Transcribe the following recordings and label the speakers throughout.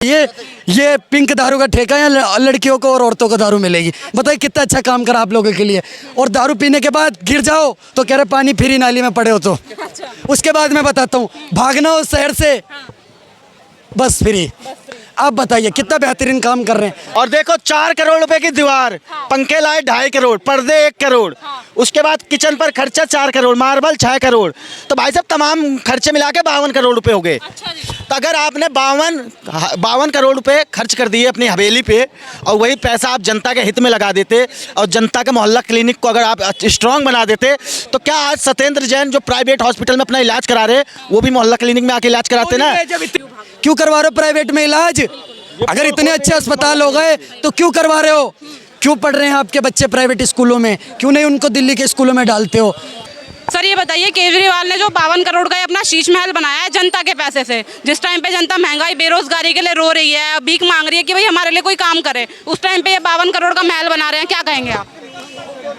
Speaker 1: ये पिंक दारू का ठेका है, लड़कियों को और औरतों को दारू मिलेगी। बताइए कितना अच्छा काम करा आप लोगों के लिए। और दारू पीने के बाद गिर जाओ तो कह रहे पानी फ्री नाली में पड़े हो तो। उसके बाद मैं बताता हूँ, भागना हो शहर से बस फ्री। आप बताइए कितना बेहतरीन काम कर रहे हैं।
Speaker 2: और देखो 4 करोड़ रुपए की दीवार, पंखे लाए 2.5 करोड़, पर्दे 1 करोड़, उसके बाद किचन पर खर्चा 4 करोड़, मार्बल 6 करोड़, तो भाई साहब तमाम खर्चे मिला के 52 करोड़ रुपए हो गए। तो अगर आपने 52 करोड़ रुपए खर्च कर दिए अपनी हवेली पे और वही पैसा आप जनता के हित में लगा देते और जनता के मोहल्ला क्लिनिक को अगर आप स्ट्रांग बना देते, तो क्या आज सत्येंद्र जैन जो प्राइवेट हॉस्पिटल में अपना इलाज करा रहे वो भी मोहल्ला क्लिनिक में आके इलाज कराते ना।
Speaker 1: क्यों करवा रहे हो प्राइवेट में इलाज? अगर इतने अच्छे अस्पताल हो गए तो क्यों करवा रहे हो? क्यों पढ़ रहे हैं आपके बच्चे प्राइवेट स्कूलों में? क्यों नहीं उनको दिल्ली के स्कूलों में डालते हो?
Speaker 3: सर ये बताइए, केजरीवाल ने जो 52 करोड़ का अपना शीश महल बनाया है जनता के पैसे से, जिस टाइम पे जनता महंगाई बेरोजगारी के लिए रो रही है, भीख मांग रही है कि भाई हमारे लिए कोई काम करे, उस टाइम पे ये 52 करोड़ का महल बना रहे हैं, क्या कहेंगे आप?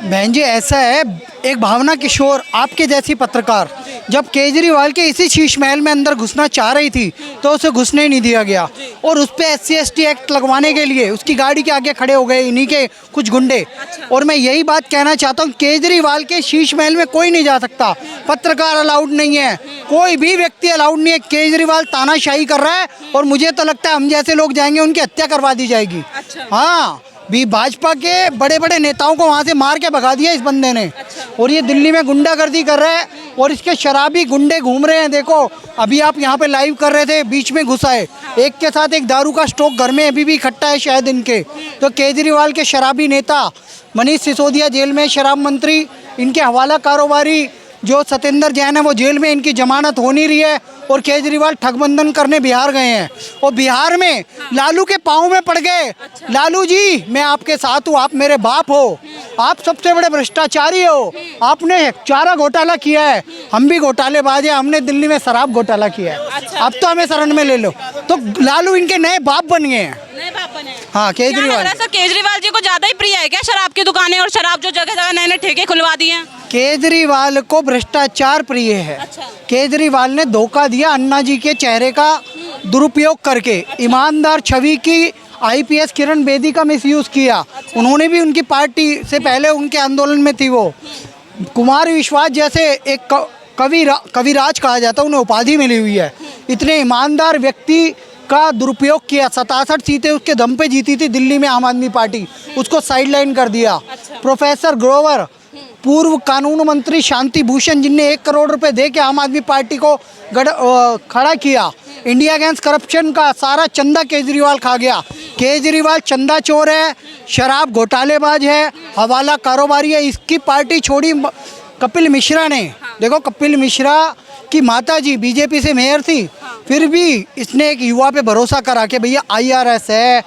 Speaker 4: बहन जी ऐसा है, एक भावना किशोर आपके जैसी पत्रकार जब केजरीवाल के इसी शीश महल में अंदर घुसना चाह रही थी तो उसे घुसने नहीं दिया गया, और उस पर SC/ST एक्ट लगवाने के लिए उसकी गाड़ी के आगे खड़े हो गए इन्हीं के कुछ गुंडे। और मैं यही बात कहना चाहता हूँ, केजरीवाल के शीश महल में कोई नहीं जा सकता, पत्रकार अलाउड नहीं है, कोई भी व्यक्ति अलाउड नहीं है। केजरीवाल तानाशाही कर रहा है और मुझे तो लगता है हम जैसे लोग जाएंगे उनकी हत्या करवा दी जाएगी। हाँ, भी भाजपा के बड़े बड़े नेताओं को वहाँ से मार के भगा दिया इस बंदे ने। और ये दिल्ली में गुंडागर्दी कर रहा है और इसके शराबी गुंडे घूम रहे हैं। देखो अभी आप यहाँ पे लाइव कर रहे थे, बीच में घुसा है, एक के साथ एक दारू का स्टॉक घर में अभी भी इकट्ठा है शायद इनके। तो केजरीवाल के शराबी नेता मनीष सिसोदिया जेल में, शराब मंत्री, इनके हवाला कारोबारी जो सत्येंद्र जैन है वो जेल में, इनकी जमानत हो नहीं रही है। और केजरीवाल ठगबंधन करने बिहार गए हैं और बिहार में लालू के पाँव में पड़ गए। लालू जी मैं आपके साथ हूँ, आप मेरे बाप हो, आप सबसे बड़े भ्रष्टाचारी हो, आपने चारा घोटाला किया है, हम भी घोटालेबाज हैं, हमने दिल्ली में शराब घोटाला किया है, अब तो हमें शरण में ले लो। तो लालू इनके नए बाप बन गए हैं। हाँ केजरीवाल।
Speaker 3: सर केजरीवाल जी को ज्यादा ही प्रिय है क्या शराब की दुकानें और शराब जो जगह जगह नए नए ठेके खुलवा दिए हैं?
Speaker 4: केजरीवाल को भ्रष्टाचार प्रिय है। केजरीवाल ने धोखा दिया अन्ना जी के चेहरे का दुरुपयोग करके, ईमानदार छवि की IPS किरण बेदी का मिसयूज किया। उन्होंने भी उनकी पार्टी से पहले उनके आंदोलन में थी वो। कुमार विश्वास जैसे एक कविराज कहा जाता है, उन्हें उपाधि मिली हुई है। इतने ईमानदार व्यक्ति का दुरुपयोग किया। 67 सीटें उसके दम पे जीती थी दिल्ली में आम आदमी पार्टी, उसको साइडलाइन कर दिया। प्रोफेसर ग्रोवर, पूर्व कानून मंत्री शांति भूषण जिनने 1 करोड़ रुपए दे के आम आदमी पार्टी को खड़ा किया। इंडिया अगेंस्ट करप्शन का सारा चंदा केजरीवाल खा गया। केजरीवाल चंदा चोर है, शराब घोटालेबाज है, हवाला कारोबारी है। इसकी पार्टी छोड़ी कपिल मिश्रा ने। देखो कपिल मिश्रा की माताजी बीजेपी से मेयर थी, फिर भी इसने एक युवा पे भरोसा करा के भैया IRS है,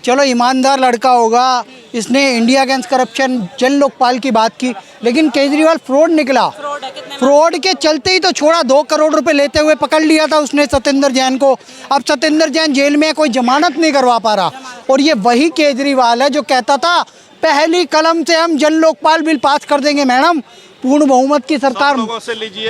Speaker 4: चलो ईमानदार लड़का होगा, इसने इंडिया अगेंस्ट करप्शन, जन लोकपाल की बात की। लेकिन केजरीवाल फ्रॉड निकला। फ्रॉड के चलते ही तो छोड़ा, 2 करोड़ रुपए लेते हुए पकड़ लिया था उसने सत्येंद्र जैन को। अब सत्येंद्र जैन जेल में कोई जमानत नहीं करवा पा रहा। और ये वही केजरीवाल है जो कहता था पहली कलम से हम जन लोकपाल बिल पास कर देंगे। मैडम पूर्ण बहुमत की सरकार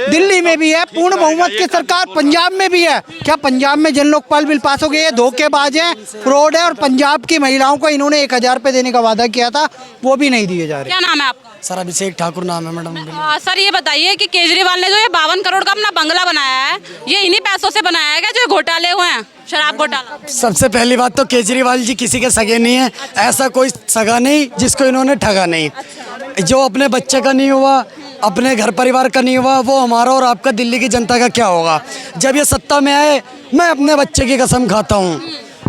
Speaker 4: दिल्ली में भी है, पूर्ण बहुमत की सरकार पंजाब में भी है। क्या पंजाब में जन लोकपाल बिल पास हो गया? ये धोखेबाज है, फ्रॉड है। और पंजाब की महिलाओं को इन्होंने 1000 रुपये देने का वादा किया था, वो भी नहीं दिए जा रहे।
Speaker 3: क्या नाम है आपका?
Speaker 1: सर अभिषेक ठाकुर नाम है मैडम।
Speaker 3: सर ये बताइए कि केजरीवाल ने जो ये 52 करोड़ का अपना बंगला बनाया है, ये इन्हीं पैसों से बनाया है क्या जो घोटाले हुए हैं, शराब घोटाला?
Speaker 1: सबसे पहली बात तो केजरीवाल जी किसी के सगे नहीं है। ऐसा कोई सगा नहीं जिसको इन्होंने ठगा नहीं। जो अपने बच्चे का नहीं हुआ, अपने घर परिवार का नहीं हुआ, वो हमारा और आपका दिल्ली की जनता का क्या होगा? जब ये सत्ता में आए, मैं अपने बच्चे की कसम खाता हूँ,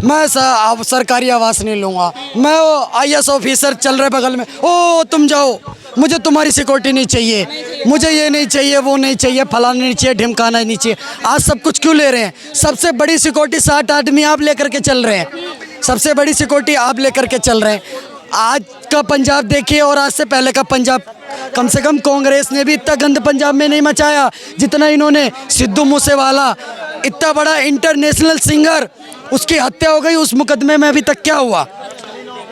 Speaker 1: मैं सरकारी आवास नहीं लूँगा। मैं IAS ऑफिसर चल रहे बगल में, ओ तुम जाओ, मुझे तुम्हारी सिक्योरिटी नहीं चाहिए, मुझे ये नहीं चाहिए, वो नहीं चाहिए, फलाना नहीं चाहिए, ढिमकाना नहीं चाहिए। आज सब कुछ क्यों ले रहे हैं? सबसे बड़ी सिक्योरिटी 60 आदमी आप लेकर के चल रहे हैं। सबसे बड़ी सिक्योरिटी आप लेकर के चल रहे हैं। आज का पंजाब देखिए और आज से पहले का पंजाब, कम से कम कांग्रेस ने भी इतना गंद पंजाब में नहीं मचाया जितना इन्होंने। सिद्धू मूसेवाला इतना बड़ा इंटरनेशनल सिंगर, उसकी हत्या हो गई, उस मुकदमे में अभी तक क्या हुआ?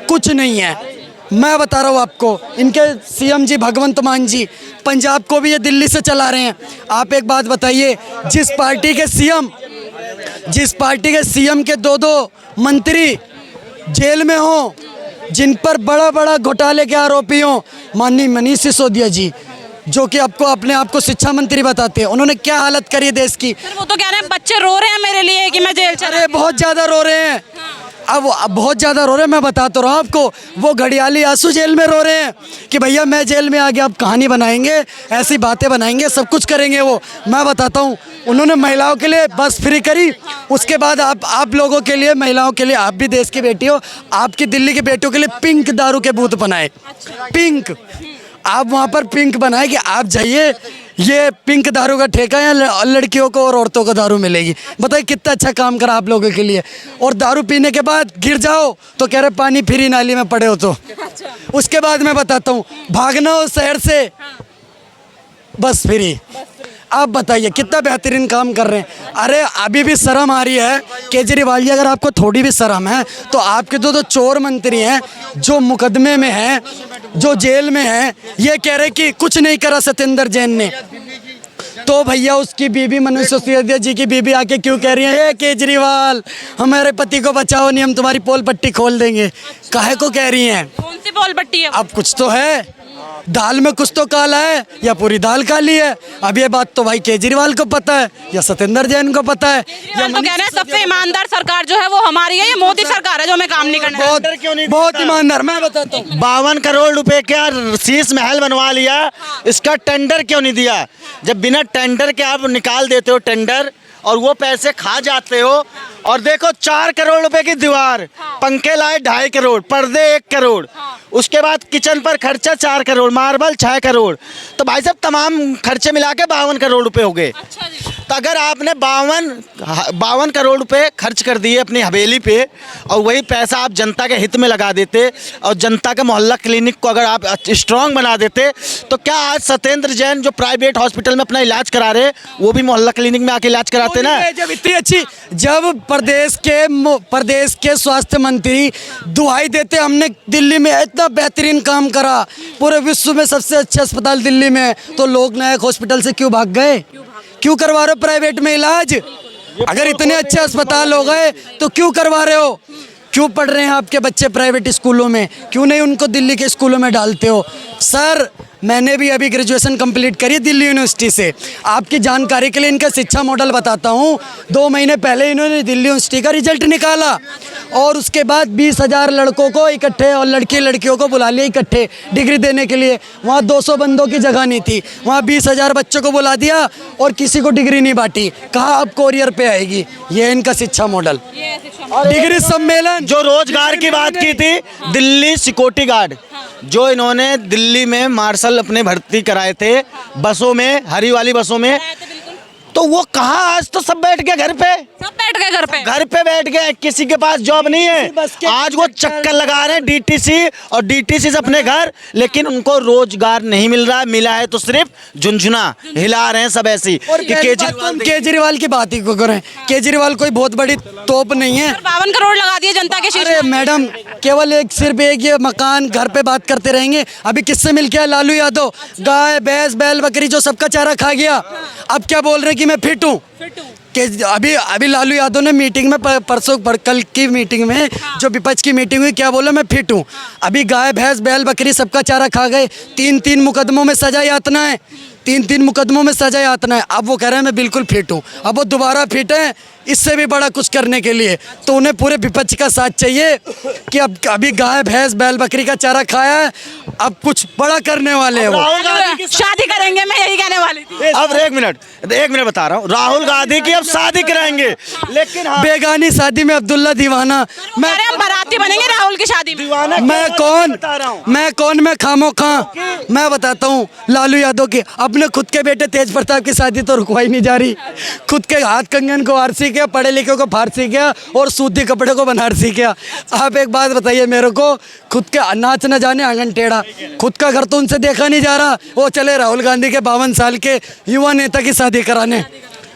Speaker 1: कुछ नहीं है। मैं बता रहा हूँ आपको, इनके CM जी भगवंत मान जी पंजाब को भी ये दिल्ली से चला रहे हैं। आप एक बात बताइए, जिस पार्टी के CM जिस पार्टी के सीएम के दो मंत्री जेल में हो, जिन पर बड़ा बड़ा घोटाले के आरोपी हों, माननीय मनीष सिसोदिया जी, जो कि आपको अपने आप को शिक्षा मंत्री बताते हैं, उन्होंने क्या हालत करी है देश की।
Speaker 3: सर वो तो कह रहे हैं बच्चे रो रहे हैं मेरे लिए कि मैं जेल चला।
Speaker 1: अरे बहुत ज़्यादा रो रहे हैं, अब बहुत ज़्यादा रो रहे हैं। मैं बता तो रहा हूँ आपको, वो घड़ियाली आंसू जेल में रो रहे हैं कि भैया मैं जेल में आ गया, अब कहानी बनाएंगे, ऐसी बातें बनाएंगे, सब कुछ करेंगे वो। मैं बताता हूँ, उन्होंने महिलाओं के लिए बस फ्री करी, उसके बाद आप लोगों के लिए, महिलाओं के लिए, आप भी देश की बेटी हो, आपकी दिल्ली की बेटियों के लिए पिंक दारू के बूथ बनाए। पिंक, आप वहाँ पर पिंक बनाए कि आप जाइए, ये पिंक दारू का ठेका है, लड़कियों को और औरतों को दारू मिलेगी। बताइए कितना अच्छा काम करा आप लोगों के लिए। और दारू पीने के बाद गिर जाओ तो कह रहे पानी फ्री नाली में पड़े हो तो। उसके बाद मैं बताता हूँ, भागना हो शहर से, बस फ्री। आप बताइए कितना बेहतरीन काम कर रहे हैं। अरे अभी भी शर्म आ रही है केजरीवाल जी, अगर आपको थोड़ी भी शर्म है तो आपके दो चोर मंत्री हैं जो मुकदमे में हैं, जो जेल में हैं, ये कह रहे कि कुछ नहीं करा सत्येंद्र जैन ने, तो भैया उसकी बीबी मनोज सिसोदिया जी की बीबी आके क्यों कह रही है, हे केजरीवाल हमारे पति को बचाओ, नहीं हम तुम्हारी पोल पट्टी खोल देंगे। काहे को कह रही हैं?
Speaker 3: कौन सी पोल पट्टी है?
Speaker 1: अब कुछ तो है, दाल में कुछ तो काला है या पूरी दाल काली है। अब ये बात तो भाई केजरीवाल को पता है या सत्येंद्र जैन को पता है या
Speaker 3: तो कह रहे हैं सबसे ईमानदार सरकार जो है वो हमारी है, ये मोदी सरकार है जो हमें काम नहीं करना।
Speaker 1: बहुत ईमानदार। मैं बताता हूँ,
Speaker 2: 52 करोड़ रुपए का शीश महल बनवा लिया, इसका टेंडर क्यों नहीं दिया? जब बिना टेंडर के आप निकाल देते हो टेंडर और वो पैसे खा जाते हो। और देखो 4 करोड़ रुपए की दीवार, पंखे लाए 2.5 करोड़, पर्दे 1 करोड़, उसके बाद किचन पर खर्चा 4 करोड़, मार्बल 6 करोड़, तो भाई साहब तमाम खर्चे मिला के 52 करोड़ रुपए हो गए। तो अगर आपने 52 करोड़ रुपए खर्च कर दिए अपनी हवेली पे और वही पैसा आप जनता के हित में लगा देते और जनता के मोहल्ला क्लिनिक को अगर आप स्ट्रांग बना देते, तो क्या आज सत्येंद्र जैन जो प्राइवेट हॉस्पिटल में अपना इलाज करा रहे, वो भी मोहल्ला क्लिनिक में आके इलाज कराते ना?
Speaker 1: जब इतनी अच्छी, जब प्रदेश के स्वास्थ्य मंत्री दुहाई देते हमने दिल्ली में इतना बेहतरीन काम करा, पूरे विश्व में सबसे अच्छा अस्पताल दिल्ली में है, तो लोक नायक हॉस्पिटल से क्यों भाग गए? क्यों करवा रहे हो प्राइवेट में इलाज? अगर इतने अच्छे अस्पताल हो गए तो क्यों करवा रहे हो? क्यों पढ़ रहे हैं आपके बच्चे प्राइवेट स्कूलों में? क्यों नहीं उनको दिल्ली के स्कूलों में डालते हो? सर मैंने भी अभी ग्रेजुएशन कंप्लीट करी दिल्ली यूनिवर्सिटी से। आपकी जानकारी के लिए इनका शिक्षा मॉडल बताता हूँ। 2 महीने पहले इन्होंने दिल्ली यूनिवर्सिटी का रिजल्ट निकाला और उसके बाद 20,000 लड़कों को इकट्ठे और लड़कियों को बुला लिया इकट्ठे डिग्री देने के लिए। वहाँ 200 बंदों की जगह नहीं थी, वहाँ 20,000 बच्चों को बुला दिया और किसी को डिग्री नहीं बांटी। कहा अब कोरियर पे आएगी। ये इनका शिक्षा मॉडल। डिग्री सम्मेलन
Speaker 2: जो रोजगार की बात की थी, दिल्ली सिक्योरिटी गार्ड जो इन्होंने दिल्ली में मार्शल अपने भर्ती कराए थे बसों में, हरी वाली बसों में, तो वो कहाँ? आज तो सब बैठ गए घर पे,
Speaker 3: सब बैठ गए घर पे
Speaker 2: बैठ गए, किसी के पास जॉब नहीं है। आज वो चक्कर लगा रहे हैं डीटीसी और डीटीसी से अपने घर, लेकिन उनको रोजगार नहीं मिल रहा है। मिला है तो सिर्फ झुनझुना हिला रहे हैं सब ऐसी।
Speaker 1: केजरीवाल की बात ही को करें, केजरीवाल कोई बहुत बड़ी तोप नहीं है।
Speaker 3: 52 करोड़ लगा दिए जनता के शीश।
Speaker 1: अरे मैडम केवल सिर्फ एक ये मकान घर पे बात करते रहेंगे। अभी किससे मिल गया? लालू यादव, गाय भैंस बैल बकरी जो सबका चारा खा गया। अब क्या बोल रहे हैं कि मैं फिट हूँ? कि अभी लालू यादव ने मीटिंग में कल की मीटिंग में जो विपक्ष की मीटिंग हुई, क्या बोला? मैं फिट हूँ। अभी गाय भैंस बैल बकरी सबका चारा खा गए। 3 मुकदमों में सजा यातना है, 3 मुकदमों में सजा यातना है। अब वो कह रहे हैं मैं बिल्कुल फिट हूँ। अब वो दोबारा फिट है इससे भी बड़ा कुछ करने के लिए, तो उन्हें पूरे विपक्ष का साथ चाहिए कि अब अभी गाय भैंस बैल बकरी का चारा खाया है, अब कुछ बड़ा करने वाले हैं वो।
Speaker 3: शादी करेंगे, मैं यही कहने वाली थी।
Speaker 2: अब एक मिनट बता रहा हूँ, राहुल गांधी की अब शादी कराएंगे, लेकिन
Speaker 1: बेगानी शादी में अब्दुल्ला दीवाना।
Speaker 3: मैं बाराती बनेंगे राहुल की शादी में।
Speaker 1: मैं कौन मैं खामोखा। मैं बताता हूँ लालू यादव की अपने खुद के बेटे तेज प्रताप की शादी तो रुकवाई नहीं जा रही। खुद के हाथ कंगन को आरसी किया, पढ़े लिखे को फारसी किया और सूती कपड़े को बनारसी किया। आप एक बात बताइए मेरे को, खुद के नाच न जाने आंगन टेढ़ा, खुद का घर तो उनसे देखा नहीं जा रहा, वो चले राहुल गांधी के 52 साल के युवा नेता की शादी कराने।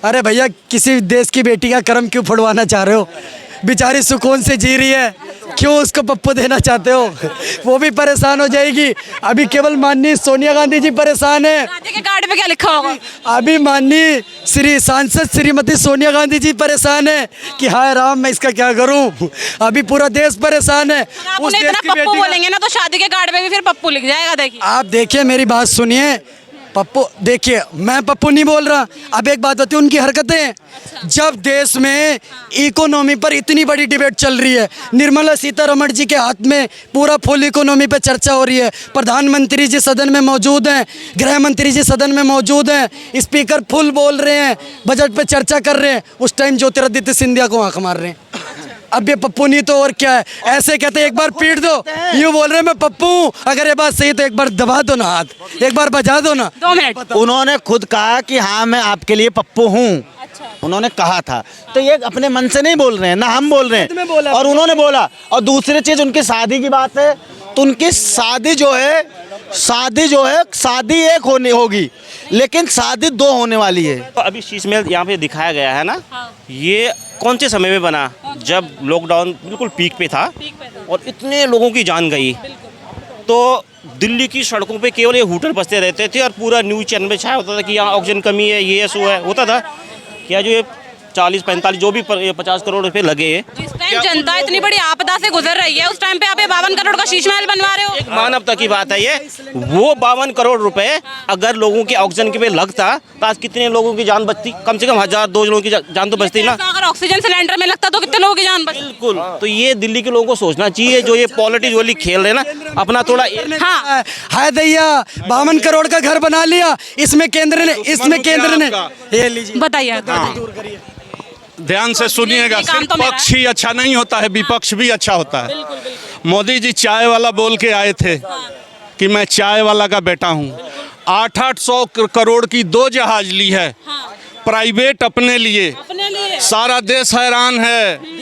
Speaker 1: अरे भैया किसी देश की बेटी का कर्म क्यों फुड़वाना चाह रहे हो? बेचारी सुकून से जी रही है, क्यों उसको पप्पू देना चाहते हो? वो भी परेशान हो जाएगी। अभी केवल माननीय सोनिया गांधी जी परेशान है।
Speaker 3: शादी के कार्ड पे क्या लिखा होगा?
Speaker 1: अभी माननीय श्री सांसद श्रीमती सोनिया गांधी जी परेशान है कि हाय राम मैं इसका क्या करूं। अभी पूरा देश परेशान है।
Speaker 3: आप
Speaker 1: उस
Speaker 3: उन्हें
Speaker 1: देश
Speaker 3: इतना
Speaker 1: की
Speaker 3: पप्पू
Speaker 1: बेटी का-
Speaker 3: बोलेंगे ना तो शादी के कार्ड पे भी फिर पप्पू लिख जाएगा, देखिए।
Speaker 1: आप देखिए मेरी बात सुनिए। पप्पू देखिए, मैं पप्पू नहीं बोल रहा। अब एक बात होती है उनकी हरकतें। जब देश में इकोनॉमी पर इतनी बड़ी डिबेट चल रही है, निर्मला सीतारमण जी के हाथ में पूरा फुल इकोनॉमी पे चर्चा हो रही है, प्रधानमंत्री जी सदन में मौजूद हैं, गृह मंत्री जी सदन में मौजूद हैं, स्पीकर फुल बोल रहे हैं, बजट पे चर्चा कर रहे हैं, उस टाइम ज्योतिरादित्य सिंधिया को आंख मार रहे हैं। अब ये पप्पू नहीं तो और क्या है? ऐसे कहते हैं एक बार पीट दो, यूँ बोल रहे हैं मैं पप्पू हूँ। अगर ये बात सही तो एक बार दबा दो ना हाथ, एक बार बजा दो ना।
Speaker 3: 2 मिनट।
Speaker 2: उन्होंने खुद कहा कि हाँ मैं आपके लिए पप्पू हूँ। उन्होंने कहा था, तो ये अपने मन से नहीं बोल रहे हैं ना, हम बोल रहे
Speaker 1: में बोला।
Speaker 2: हैं। और उन्होंने बोला। और दूसरी चीज उनकी शादी की बात है, तो उनकी शादी जो है शादी एक होनी होगी, लेकिन शादी 2 होने वाली है।
Speaker 5: तो अभी शीश महल यहाँ पे दिखाया गया है ना, ये कौन से समय में बना? जब लॉकडाउन बिल्कुल पीक पे था और इतने लोगों की जान गई। तो दिल्ली की सड़कों पे केवल ये हूटर बसते रहते थे और पूरा न्यूज़ चैनल में छाया होता था कि यहाँ ऑक्सीजन कमी है, ये सो है, होता था। क्या जो ये 40-45 जो भी 50 करोड़ रुपए लगे,
Speaker 3: जिस टाइम जनता इतनी बड़ी आपदा से गुजर रही है, उस टाइम पे आप ये 52 करोड़ का शीश महल बनवा रहे हो।
Speaker 5: एक मानवता की बात है ये। वो 52 करोड़ रुपए अगर लोगों के ऑक्सीजन के पे लगता तो आज कितने लोगों की जान बचती? कम से कम 1000-2 लोगों की जान तो बचती ना।
Speaker 3: अगर ऑक्सीजन सिलेंडर में लगता तो कितने लोगों की जान बचती?
Speaker 5: बिल्कुल। तो ये दिल्ली के लोगों को सोचना चाहिए, जो ये पॉलिटिक्स वाली खेल रहे हैं ना, अपना थोड़ा
Speaker 3: हाँ।
Speaker 1: हाय दैया 52 करोड़ का घर बना लिया, इसमें केंद्र ने ये लीजिए
Speaker 3: बताइए।
Speaker 6: ध्यान से सुनिएगा,
Speaker 3: ये काम
Speaker 6: सिर्फ
Speaker 3: तो मेरा
Speaker 6: पक्ष ही अच्छा नहीं होता है, विपक्ष भी अच्छा होता है। मोदी जी चाय वाला बोल के आए थे कि मैं चाय वाला का बेटा हूँ। 800 करोड़ की 2 जहाज ली है, प्राइवेट अपने लिए।
Speaker 3: अपने लिए
Speaker 6: सारा देश हैरान है।